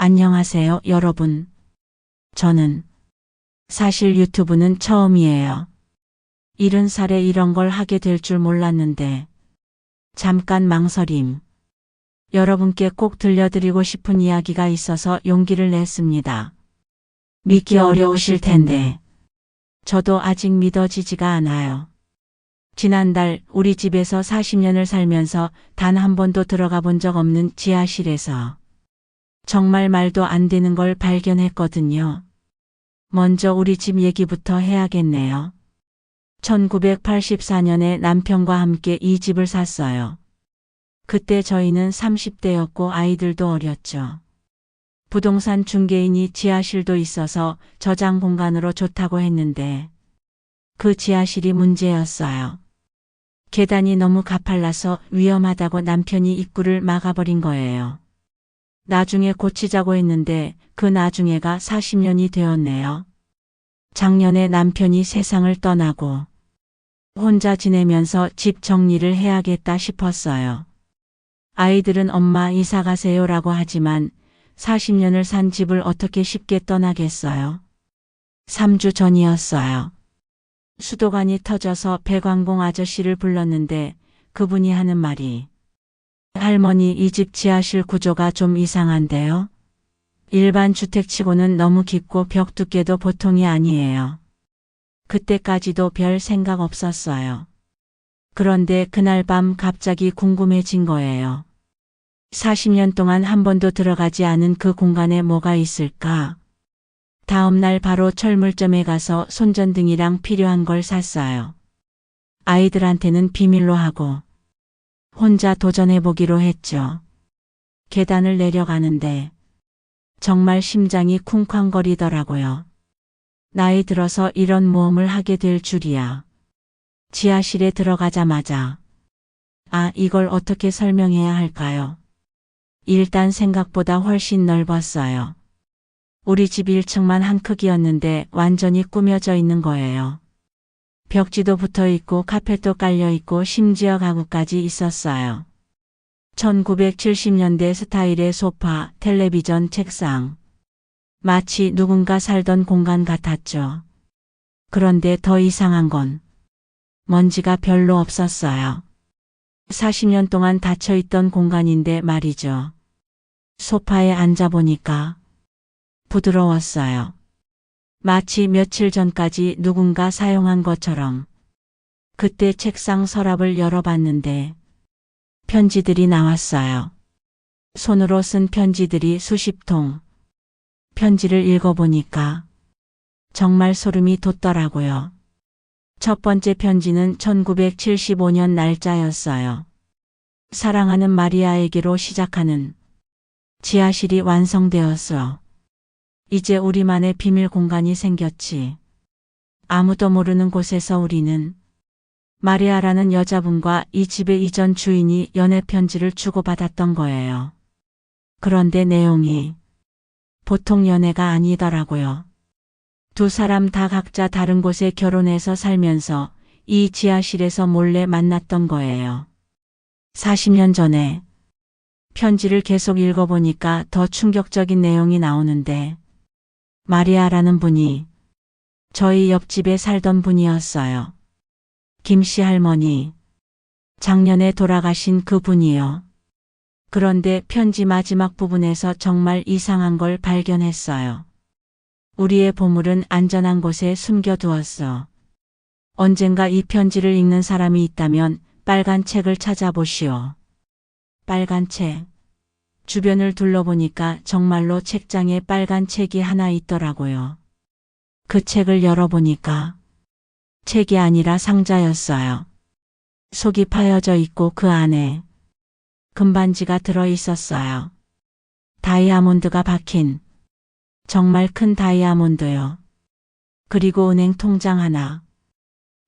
안녕하세요, 여러분. 저는 사실 유튜브는 처음이에요. 70살에 이런 걸 하게 될 줄 몰랐는데 잠깐 망설임. 여러분께 꼭 들려드리고 싶은 이야기가 있어서 용기를 냈습니다. 믿기 어려우실 텐데 저도 아직 믿어지지가 않아요. 지난달 우리 집에서 40년을 살면서 단 한 번도 들어가 본 적 없는 지하실에서 정말 말도 안 되는 걸 발견했거든요. 먼저 우리 집 얘기부터 해야겠네요. 1984년에 남편과 함께 이 집을 샀어요. 그때 저희는 30대였고 아이들도 어렸죠. 부동산 중개인이 지하실도 있어서 저장 공간으로 좋다고 했는데 그 지하실이 문제였어요. 계단이 너무 가팔라서 위험하다고 남편이 입구를 막아버린 거예요. 나중에 고치자고 했는데 그 나중에가 40년이 되었네요. 작년에 남편이 세상을 떠나고 혼자 지내면서 집 정리를 해야겠다 싶었어요. 아이들은 엄마 이사 가세요라고 하지만 40년을 산 집을 어떻게 쉽게 떠나겠어요. 3주 전이었어요. 수도관이 터져서 배관공 아저씨를 불렀는데 그분이 하는 말이 할머니 이 집 지하실 구조가 좀 이상한데요. 일반 주택치고는 너무 깊고 벽 두께도 보통이 아니에요. 그때까지도 별 생각 없었어요. 그런데 그날 밤 갑자기 궁금해진 거예요. 40년 동안 한 번도 들어가지 않은 그 공간에 뭐가 있을까? 다음날 바로 철물점에 가서 손전등이랑 필요한 걸 샀어요. 아이들한테는 비밀로 하고 혼자 도전해보기로 했죠. 계단을 내려가는데 정말 심장이 쿵쾅거리더라고요. 나이 들어서 이런 모험을 하게 될 줄이야. 지하실에 들어가자마자 이걸 어떻게 설명해야 할까요? 일단 생각보다 훨씬 넓었어요. 우리 집 1층만 한 크기였는데 완전히 꾸며져 있는 거예요. 벽지도 붙어 있고 카펫도 깔려 있고 심지어 가구까지 있었어요. 1970년대 스타일의 소파, 텔레비전, 책상. 마치 누군가 살던 공간 같았죠. 그런데 더 이상한 건 먼지가 별로 없었어요. 40년 동안 닫혀있던 공간인데 말이죠. 소파에 앉아보니까 부드러웠어요. 마치 며칠 전까지 누군가 사용한 것처럼. 그때 책상 서랍을 열어봤는데 편지들이 나왔어요. 손으로 쓴 편지들이 수십 통. 편지를 읽어보니까 정말 소름이 돋더라고요. 첫 번째 편지는 1975년 날짜였어요. 사랑하는 마리아에게로 시작하는 지하실이 완성되었어. 이제 우리만의 비밀 공간이 생겼지. 아무도 모르는 곳에서 우리는 마리아라는 여자분과 이 집의 이전 주인이 연애 편지를 주고받았던 거예요. 그런데 내용이 보통 연애가 아니더라고요. 두 사람 다 각자 다른 곳에 결혼해서 살면서 이 지하실에서 몰래 만났던 거예요. 40년 전에. 편지를 계속 읽어보니까 더 충격적인 내용이 나오는데 마리아라는 분이 저희 옆집에 살던 분이었어요. 김씨 할머니. 작년에 돌아가신 그분이요. 그런데 편지 마지막 부분에서 정말 이상한 걸 발견했어요. 우리의 보물은 안전한 곳에 숨겨두었어. 언젠가 이 편지를 읽는 사람이 있다면 빨간 책을 찾아보시오. 빨간 책. 주변을 둘러보니까 정말로 책장에 빨간 책이 하나 있더라고요. 그 책을 열어보니까 책이 아니라 상자였어요. 속이 파여져 있고 그 안에 금반지가 들어 있었어요. 다이아몬드가 박힌 정말 큰 다이아몬드요. 그리고 은행 통장 하나.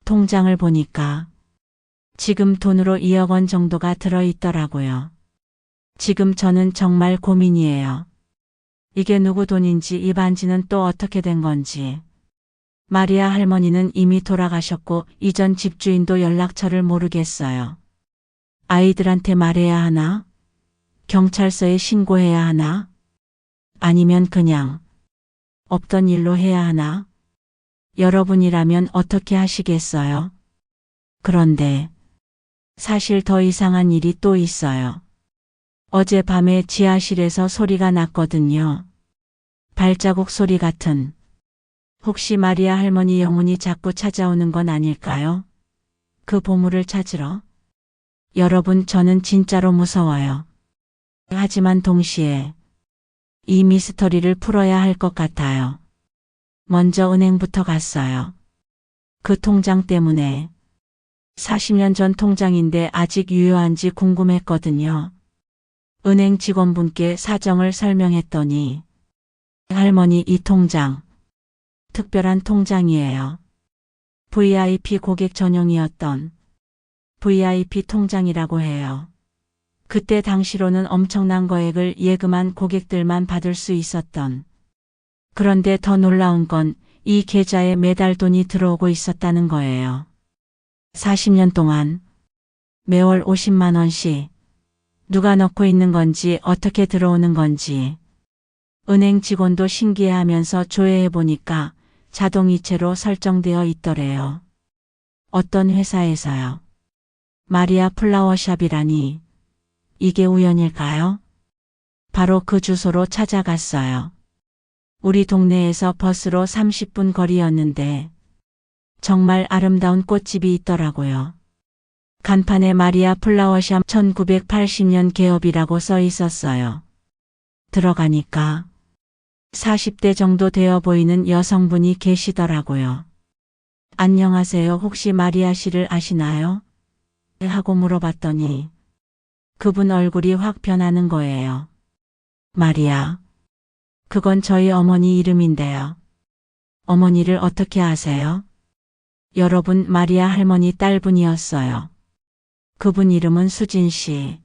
통장을 보니까 지금 돈으로 2억 원 정도가 들어 있더라고요. 지금 저는 정말 고민이에요. 이게 누구 돈인지 이 반지는 또 어떻게 된 건지. 마리아 할머니는 이미 돌아가셨고 이전 집주인도 연락처를 모르겠어요. 아이들한테 말해야 하나? 경찰서에 신고해야 하나? 아니면 그냥 없던 일로 해야 하나? 여러분이라면 어떻게 하시겠어요? 그런데 사실 더 이상한 일이 또 있어요. 어젯밤에 지하실에서 소리가 났거든요. 발자국 소리 같은. 혹시 마리아 할머니 영혼이 자꾸 찾아오는 건 아닐까요? 그 보물을 찾으러? 여러분, 저는 진짜로 무서워요. 하지만 동시에 이 미스터리를 풀어야 할 것 같아요. 먼저 은행부터 갔어요. 그 통장 때문에 40년 전 통장인데 아직 유효한지 궁금했거든요. 은행 직원분께 사정을 설명했더니 할머니, 이 통장 특별한 통장이에요. VIP 고객 전용이었던 VIP 통장이라고 해요. 그때 당시로는 엄청난 거액을 예금한 고객들만 받을 수 있었던. 그런데 더 놀라운 건 이 계좌에 매달 돈이 들어오고 있었다는 거예요. 40년 동안 매월 50만 원씩 누가 넣고 있는 건지 어떻게 들어오는 건지 은행 직원도 신기해하면서 조회해 보니까 자동이체로 설정되어 있더래요. 어떤 회사에서요. 마리아 플라워샵이라니. 이게 우연일까요? 바로 그 주소로 찾아갔어요. 우리 동네에서 버스로 30분 거리였는데 정말 아름다운 꽃집이 있더라고요. 간판에 마리아 플라워샵 1980년 개업이라고 써 있었어요. 들어가니까 40대 정도 되어 보이는 여성분이 계시더라고요. 안녕하세요. 혹시 마리아 씨를 아시나요? 하고 물어봤더니 그분 얼굴이 확 변하는 거예요. 마리아. 그건 저희 어머니 이름인데요. 어머니를 어떻게 아세요? 여러분, 마리아 할머니 딸분이었어요. 그분 이름은 수진 씨.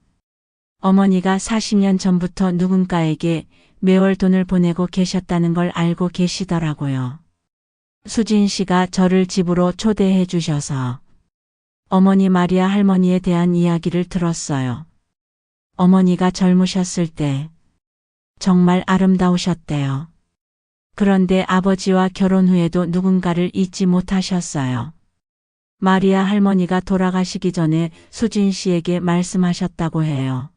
어머니가 40년 전부터 누군가에게 매월 돈을 보내고 계셨다는 걸 알고 계시더라고요. 수진 씨가 저를 집으로 초대해 주셔서 어머니 마리아 할머니에 대한 이야기를 들었어요. 어머니가 젊으셨을 때 정말 아름다우셨대요. 그런데 아버지와 결혼 후에도 누군가를 잊지 못하셨어요. 마리아 할머니가 돌아가시기 전에 수진 씨에게 말씀하셨다고 해요.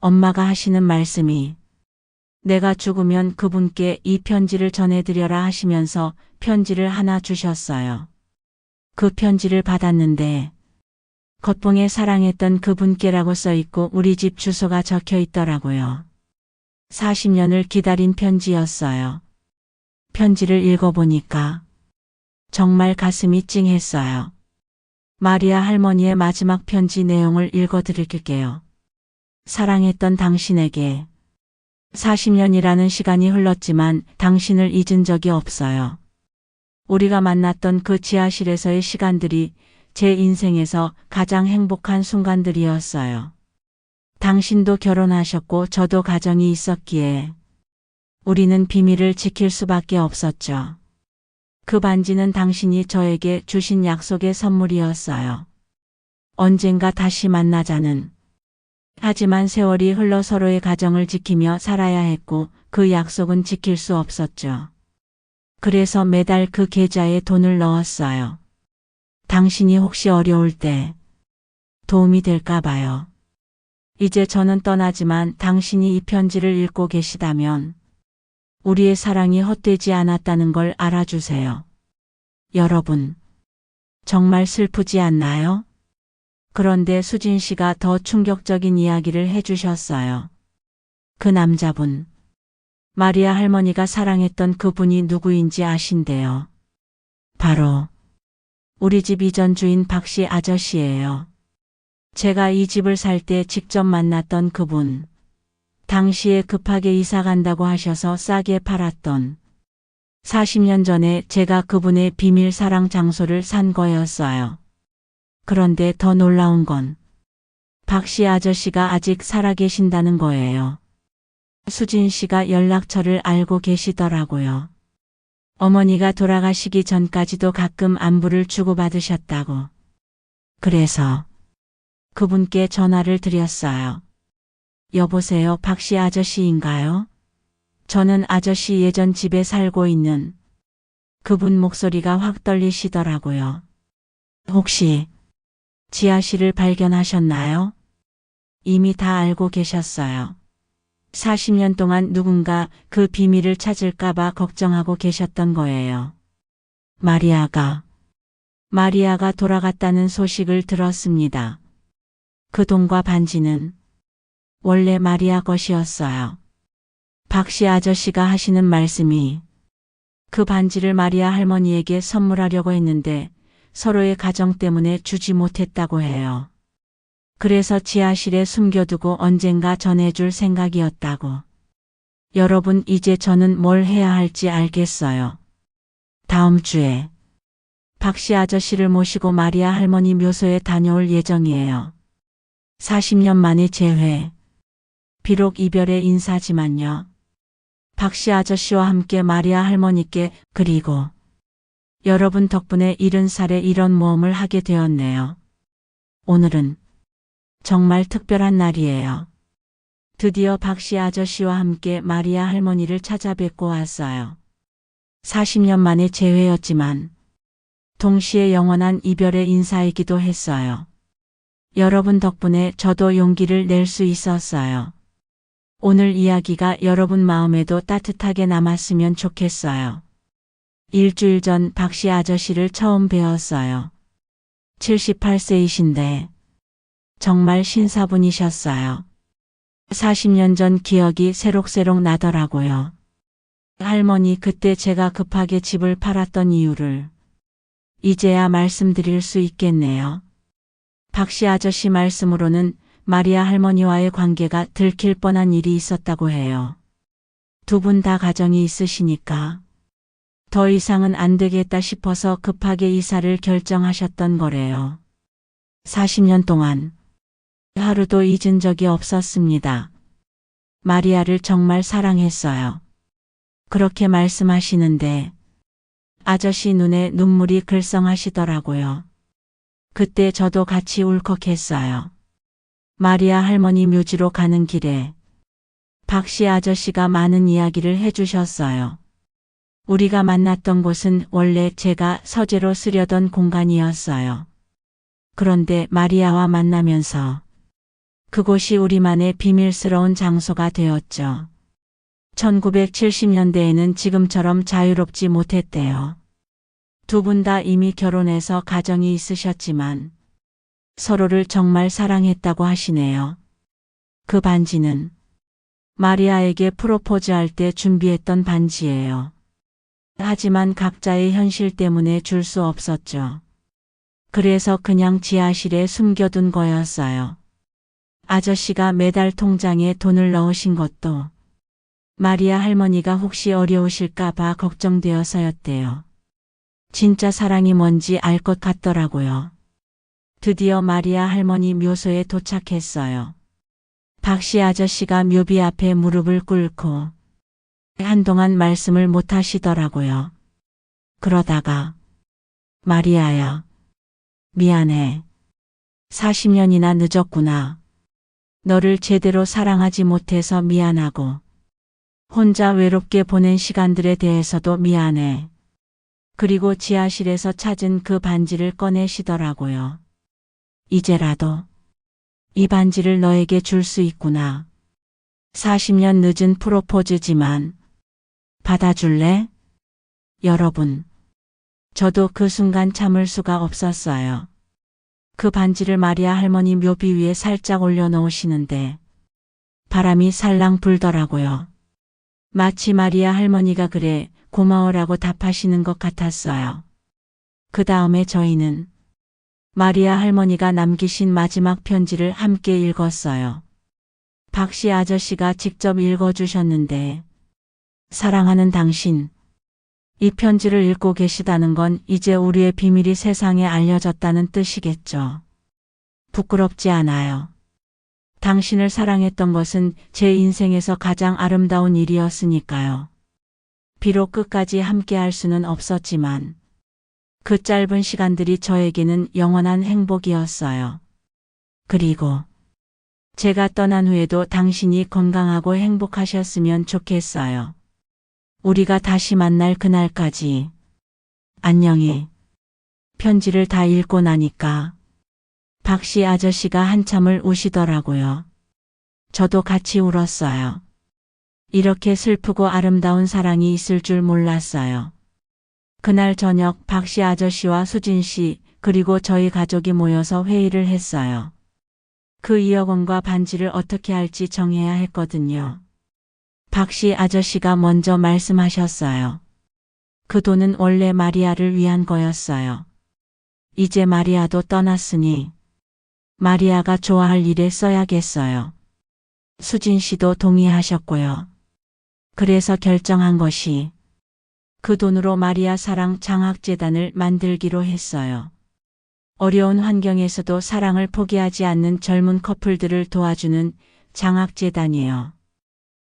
엄마가 하시는 말씀이 내가 죽으면 그분께 이 편지를 전해드려라 하시면서 편지를 하나 주셨어요. 그 편지를 받았는데 겉봉에 사랑했던 그분께라고 써있고 우리 집 주소가 적혀 있더라고요. 40년을 기다린 편지였어요. 편지를 읽어보니까 정말 가슴이 찡했어요. 마리아 할머니의 마지막 편지 내용을 읽어드릴게요. 사랑했던 당신에게 40년이라는 시간이 흘렀지만 당신을 잊은 적이 없어요. 우리가 만났던 그 지하실에서의 시간들이 제 인생에서 가장 행복한 순간들이었어요. 당신도 결혼하셨고 저도 가정이 있었기에 우리는 비밀을 지킬 수밖에 없었죠. 그 반지는 당신이 저에게 주신 약속의 선물이었어요. 언젠가 다시 만나자는. 하지만 세월이 흘러 서로의 가정을 지키며 살아야 했고 그 약속은 지킬 수 없었죠. 그래서 매달 그 계좌에 돈을 넣었어요. 당신이 혹시 어려울 때 도움이 될까 봐요. 이제 저는 떠나지만 당신이 이 편지를 읽고 계시다면 우리의 사랑이 헛되지 않았다는 걸 알아주세요. 여러분, 정말 슬프지 않나요? 그런데 수진 씨가 더 충격적인 이야기를 해주셨어요. 그 남자분, 마리아 할머니가 사랑했던 그분이 누구인지 아신대요. 바로 우리 집 이전 주인 박씨 아저씨예요. 제가 이 집을 살 때 직접 만났던 그분. 당시에 급하게 이사 간다고 하셔서 싸게 팔았던 40년 전에 제가 그분의 비밀 사랑 장소를 산 거였어요. 그런데 더 놀라운 건 박씨 아저씨가 아직 살아계신다는 거예요. 수진 씨가 연락처를 알고 계시더라고요. 어머니가 돌아가시기 전까지도 가끔 안부를 주고받으셨다고. 그래서 그분께 전화를 드렸어요. 여보세요, 박씨 아저씨인가요? 저는 아저씨 예전 집에 살고 있는 그분 목소리가 확 떨리시더라고요. 혹시 지하실을 발견하셨나요? 이미 다 알고 계셨어요. 40년 동안 누군가 그 비밀을 찾을까봐 걱정하고 계셨던 거예요. 마리아가 돌아갔다는 소식을 들었습니다. 그 돈과 반지는 원래 마리아 것이었어요. 박씨 아저씨가 하시는 말씀이 그 반지를 마리아 할머니에게 선물하려고 했는데 서로의 가정 때문에 주지 못했다고 해요. 그래서 지하실에 숨겨두고 언젠가 전해줄 생각이었다고. 여러분, 이제 저는 뭘 해야 할지 알겠어요. 다음 주에 박씨 아저씨를 모시고 마리아 할머니 묘소에 다녀올 예정이에요. 40년 만에 재회. 비록 이별의 인사지만요. 박씨 아저씨와 함께 마리아 할머니께 그리고 여러분 덕분에 70살에 이런 모험을 하게 되었네요. 오늘은 정말 특별한 날이에요. 드디어 박씨 아저씨와 함께 마리아 할머니를 찾아뵙고 왔어요. 40년 만에 재회였지만 동시에 영원한 이별의 인사이기도 했어요. 여러분 덕분에 저도 용기를 낼 수 있었어요. 오늘 이야기가 여러분 마음에도 따뜻하게 남았으면 좋겠어요. 일주일 전 박씨 아저씨를 처음 뵈었어요. 78세이신데 정말 신사분이셨어요. 40년 전 기억이 새록새록 나더라고요. 할머니, 그때 제가 급하게 집을 팔았던 이유를 이제야 말씀드릴 수 있겠네요. 박씨 아저씨 말씀으로는 마리아 할머니와의 관계가 들킬 뻔한 일이 있었다고 해요. 두 분 다 가정이 있으시니까 더 이상은 안 되겠다 싶어서 급하게 이사를 결정하셨던 거래요. 40년 동안 하루도 잊은 적이 없었습니다. 마리아를 정말 사랑했어요. 그렇게 말씀하시는데 아저씨 눈에 눈물이 글썽하시더라고요. 그때 저도 같이 울컥했어요. 마리아 할머니 묘지로 가는 길에 박씨 아저씨가 많은 이야기를 해주셨어요. 우리가 만났던 곳은 원래 제가 서재로 쓰려던 공간이었어요. 그런데 마리아와 만나면서 그곳이 우리만의 비밀스러운 장소가 되었죠. 1970년대에는 지금처럼 자유롭지 못했대요. 두 분 다 이미 결혼해서 가정이 있으셨지만 서로를 정말 사랑했다고 하시네요. 그 반지는 마리아에게 프로포즈할 때 준비했던 반지예요. 하지만 각자의 현실 때문에 줄 수 없었죠. 그래서 그냥 지하실에 숨겨둔 거였어요. 아저씨가 매달 통장에 돈을 넣으신 것도 마리아 할머니가 혹시 어려우실까 봐 걱정되어서였대요. 진짜 사랑이 뭔지 알 것 같더라고요. 드디어 마리아 할머니 묘소에 도착했어요. 박씨 아저씨가 묘비 앞에 무릎을 꿇고 한동안 말씀을 못 하시더라고요. 그러다가 마리아야, 미안해. 40년이나 늦었구나. 너를 제대로 사랑하지 못해서 미안하고 혼자 외롭게 보낸 시간들에 대해서도 미안해. 그리고 지하실에서 찾은 그 반지를 꺼내시더라고요. 이제라도 이 반지를 너에게 줄 수 있구나. 40년 늦은 프로포즈지만 받아줄래? 여러분, 저도 그 순간 참을 수가 없었어요. 그 반지를 마리아 할머니 묘비 위에 살짝 올려놓으시는데 바람이 살랑 불더라고요. 마치 마리아 할머니가 그래 고마워라고 답하시는 것 같았어요. 그 다음에 저희는 마리아 할머니가 남기신 마지막 편지를 함께 읽었어요. 박씨 아저씨가 직접 읽어주셨는데 사랑하는 당신, 이 편지를 읽고 계시다는 건 이제 우리의 비밀이 세상에 알려졌다는 뜻이겠죠. 부끄럽지 않아요. 당신을 사랑했던 것은 제 인생에서 가장 아름다운 일이었으니까요. 비록 끝까지 함께 할 수는 없었지만 그 짧은 시간들이 저에게는 영원한 행복이었어요. 그리고 제가 떠난 후에도 당신이 건강하고 행복하셨으면 좋겠어요. 우리가 다시 만날 그날까지. 안녕히. 편지를 다 읽고 나니까 박씨 아저씨가 한참을 우시더라고요. 저도 같이 울었어요. 이렇게 슬프고 아름다운 사랑이 있을 줄 몰랐어요. 그날 저녁 박씨 아저씨와 수진 씨 그리고 저희 가족이 모여서 회의를 했어요. 그 2억 원과 반지를 어떻게 할지 정해야 했거든요. 박씨 아저씨가 먼저 말씀하셨어요. 그 돈은 원래 마리아를 위한 거였어요. 이제 마리아도 떠났으니 마리아가 좋아할 일에 써야겠어요. 수진 씨도 동의하셨고요. 그래서 결정한 것이 그 돈으로 마리아 사랑 장학재단을 만들기로 했어요. 어려운 환경에서도 사랑을 포기하지 않는 젊은 커플들을 도와주는 장학재단이에요.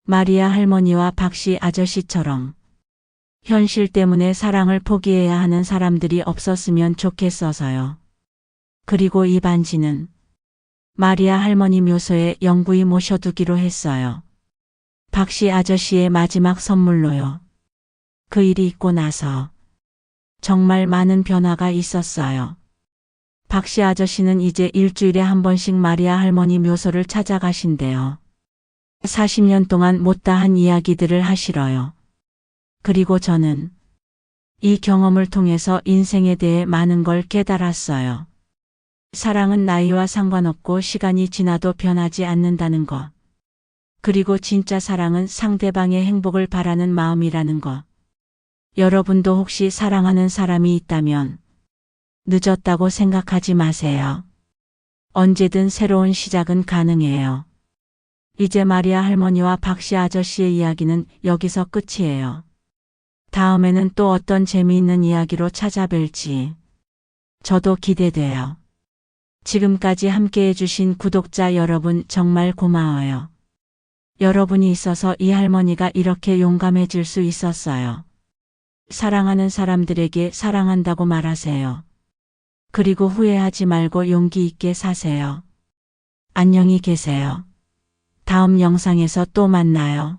마리아 할머니와 박씨 아저씨처럼 현실 때문에 사랑을 포기해야 하는 사람들이 없었으면 좋겠어서요. 그리고 이 반지는 마리아 할머니 묘소에 영구히 모셔두기로 했어요. 박씨 아저씨의 마지막 선물로요. 그 일이 있고 나서 정말 많은 변화가 있었어요. 박씨 아저씨는 이제 일주일에 한 번씩 마리아 할머니 묘소를 찾아가신대요. 40년 동안 못다한 이야기들을 하시러요. 그리고 저는 이 경험을 통해서 인생에 대해 많은 걸 깨달았어요. 사랑은 나이와 상관없고 시간이 지나도 변하지 않는다는 것. 그리고 진짜 사랑은 상대방의 행복을 바라는 마음이라는 것. 여러분도 혹시 사랑하는 사람이 있다면 늦었다고 생각하지 마세요. 언제든 새로운 시작은 가능해요. 이제 마리아 할머니와 박씨 아저씨의 이야기는 여기서 끝이에요. 다음에는 또 어떤 재미있는 이야기로 찾아뵐지 저도 기대돼요. 지금까지 함께 해주신 구독자 여러분 정말 고마워요. 여러분이 있어서 이 할머니가 이렇게 용감해질 수 있었어요. 사랑하는 사람들에게 사랑한다고 말하세요. 그리고 후회하지 말고 용기 있게 사세요. 안녕히 계세요. 다음 영상에서 또 만나요.